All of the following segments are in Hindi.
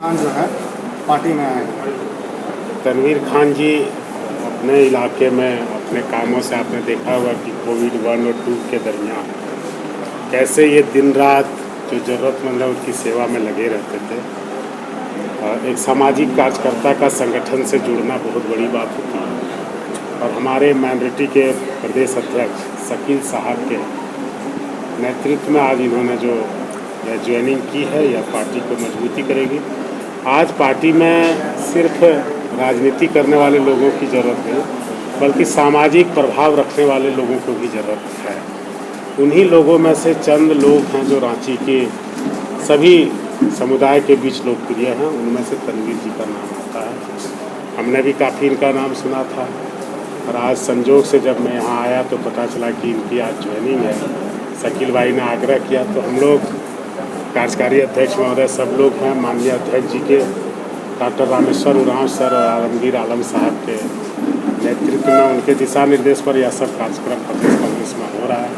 खान जो है पार्टी में आए। तनवीर खान जी अपने इलाके में अपने कामों से आपने देखा होगा कि कोविड 1 और 2 के दरमियान कैसे ये दिन रात जो ज़रूरतमंद है उनकी सेवा में लगे रहते थे। और एक सामाजिक कार्यकर्ता का संगठन से जुड़ना बहुत बड़ी बात होती है। और हमारे माइनॉरिटी के प्रदेश अध्यक्ष शकील साहब के नेतृत्व में आज इन्होंने जो ज्वाइनिंग की है यह पार्टी को मजबूती करेगी। आज पार्टी में सिर्फ राजनीति करने वाले लोगों की ज़रूरत नहीं बल्कि सामाजिक प्रभाव रखने वाले लोगों को भी ज़रूरत है। उन्हीं लोगों में से चंद लोग हैं जो रांची के सभी समुदाय के बीच लोकप्रिय हैं। उनमें से तनवीर जी का नाम आता है। हमने भी काफ़ी इनका नाम सुना था और आज संजोग से जब मैं यहाँ आया तो पता चला कि इनकी आज ज्वाइनिंग है। शकील भाई ने आग्रह किया तो हम लोग कार्यकारी अध्यक्ष महोदय सब लोग हैं, माननीय अध्यक्ष जी के डॉक्टर रामेश्वर उरांव सर और आलमगीर आलम साहब के नेतृत्व में उनके दिशा निर्देश पर यह सब कार्यक्रम प्रदेश कांग्रेस में हो रहा है,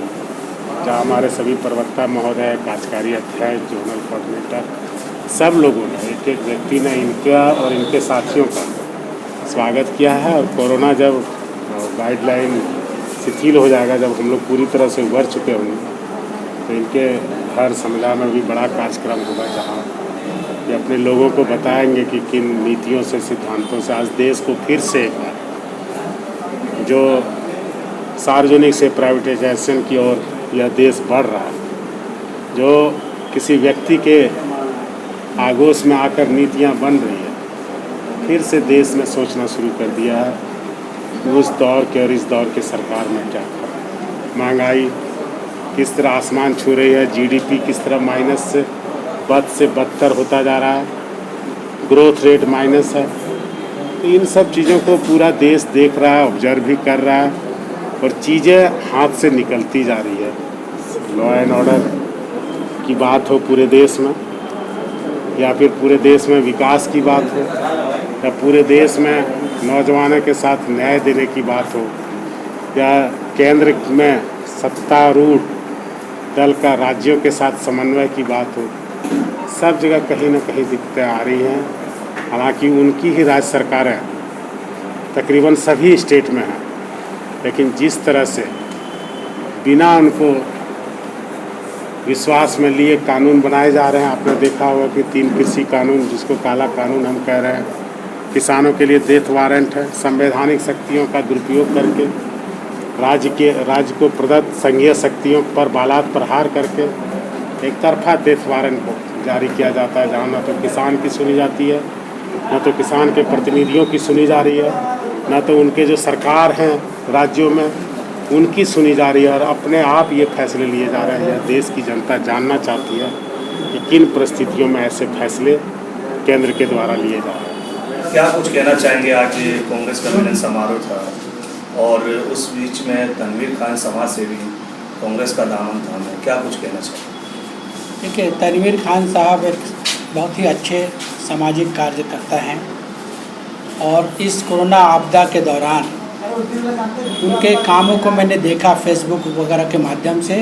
जहाँ हमारे सभी प्रवक्ता महोदय, कार्यकारी अध्यक्ष, जोनल कोऑर्डिनेटर सब लोगों ने एक एक व्यक्ति ने इनका और इनके साथियों का स्वागत किया है। और कोरोना जब गाइडलाइन शिथिल हो जाएगा, जब हम लोग पूरी तरह से उभर चुके होंगे तो इनके हर समुदाय में भी बड़ा कार्यक्रम होगा, जहाँ ये अपने लोगों को बताएंगे कि किन नीतियों से, सिद्धांतों से आज देश को फिर से एक बार जो सार्वजनिक से प्राइवेटाइजेशन की ओर यह देश बढ़ रहा है, जो किसी व्यक्ति के आगोश में आकर नीतियाँ बन रही है, फिर से देश में सोचना शुरू कर दिया है कि उस दौर के और इस दौर के सरकार में क्या था। महंगाई किस तरह आसमान छू रही है, जीडीपी किस तरह माइनस से बद से बदतर होता जा रहा है, ग्रोथ रेट माइनस है। तो इन सब चीज़ों को पूरा देश देख रहा है, ऑब्जर्व भी कर रहा है और चीज़ें हाथ से निकलती जा रही है। लॉ एंड ऑर्डर की बात हो पूरे देश में, या फिर पूरे देश में विकास की बात हो, या पूरे देश में नौजवानों के साथ न्याय देने की बात हो, या केंद्र में सत्तारूढ़ दल का राज्यों के साथ समन्वय की बात हो, सब जगह कहीं ना कहीं दिक्कतें आ रही हैं। हालांकि उनकी ही राज्य सरकारें तकरीबन सभी स्टेट में हैं, लेकिन जिस तरह से बिना उनको विश्वास में लिए कानून बनाए जा रहे हैं, आपने देखा होगा कि 3 कृषि कानून, जिसको काला कानून हम कह रहे हैं, किसानों के लिए डेथ वारंट है, संवैधानिक शक्तियों का दुरुपयोग करके राज्य को प्रदत्त संघीय शक्तियों पर बालात प्रहार करके एक तरफा डेथ वारंट को जारी किया जाता है, जहाँ न तो किसान की सुनी जाती है, न तो किसान के प्रतिनिधियों की सुनी जा रही है, न तो उनके जो सरकार हैं राज्यों में उनकी सुनी जा रही है। और अपने आप ये फैसले लिए जा रहे हैं। देश की जनता जानना चाहती है कि किन परिस्थितियों में ऐसे फैसले केंद्र के द्वारा लिए जा रहे हैं। क्या कुछ कहना चाहेंगे? आज कांग्रेस का मिलन समारोह था और उस बीच में तनवीर खान समाज सेवी कांग्रेस का दामन थामे, क्या कुछ कहना चाहेंगे? देखिए, तनवीर खान साहब एक बहुत ही अच्छे सामाजिक कार्यकर्ता हैं और इस कोरोना आपदा के दौरान उनके कामों को मैंने देखा फेसबुक वगैरह के माध्यम से।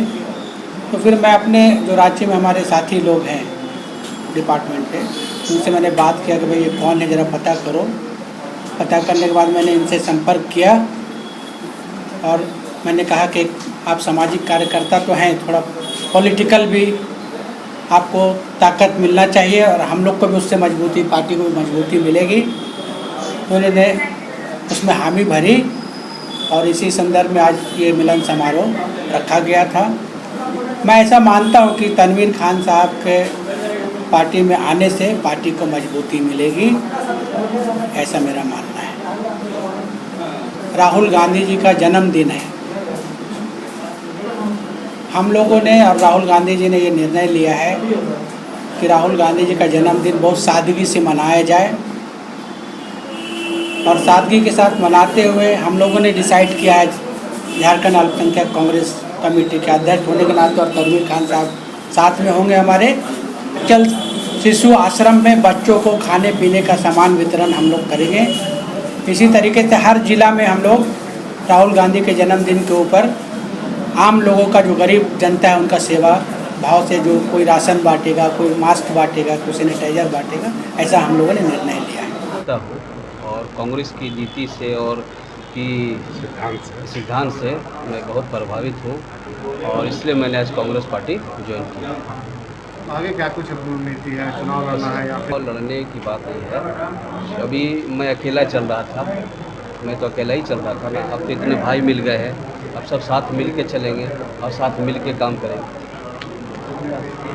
तो फिर मैं अपने जो रांची में हमारे साथी लोग हैं डिपार्टमेंट के, उनसे मैंने बात किया कि भाई ये कौन है, ज़रा पता करो। पता करने के बाद मैंने इनसे संपर्क किया और मैंने कहा कि आप सामाजिक कार्यकर्ता तो हैं, थोड़ा पॉलिटिकल भी आपको ताकत मिलना चाहिए और हम लोग को भी उससे मजबूती, पार्टी को भी मजबूती मिलेगी। तो उन्होंने उसमें हामी भरी और इसी संदर्भ में आज ये मिलन समारोह रखा गया था। मैं ऐसा मानता हूँ कि तनवीर खान साहब के पार्टी में आने से पार्टी को मजबूती मिलेगी, ऐसा मेरा मानना है। राहुल गांधी जी का जन्मदिन है। हम लोगों ने और राहुल गांधी जी ने ये निर्णय लिया है कि राहुल गांधी जी का जन्मदिन बहुत सादगी से मनाया जाए और सादगी के साथ मनाते हुए हम लोगों ने डिसाइड किया है, झारखंड अल्पसंख्यक कांग्रेस कमेटी के अध्यक्ष होने के नाते और तनवीर खान साहब साथ में होंगे हमारे, कल शिशु आश्रम में बच्चों को खाने पीने का सामान वितरण हम लोग करेंगे। इसी तरीके से हर जिला में हम लोग राहुल गांधी के जन्मदिन के ऊपर आम लोगों का, जो गरीब जनता है, उनका सेवा भाव से जो कोई राशन बांटेगा, कोई मास्क बांटेगा, कोई सैनिटाइजर बांटेगा, ऐसा हम लोगों ने निर्णय लिया है। हूँ और कांग्रेस की नीति से और की सिद्धांत से मैं बहुत प्रभावित हूँ और इसलिए मैंने आज कांग्रेस पार्टी ज्वाइन की। आगे क्या कुछ नीति है, चुनाव लड़ना है या और लड़ने की बात नहीं है, अभी मैं अकेला चल रहा था, मैं तो अकेला ही चल रहा था ना। अब तो इतने भाई मिल गए हैं, अब सब साथ मिल के चलेंगे और साथ मिल के काम करेंगे।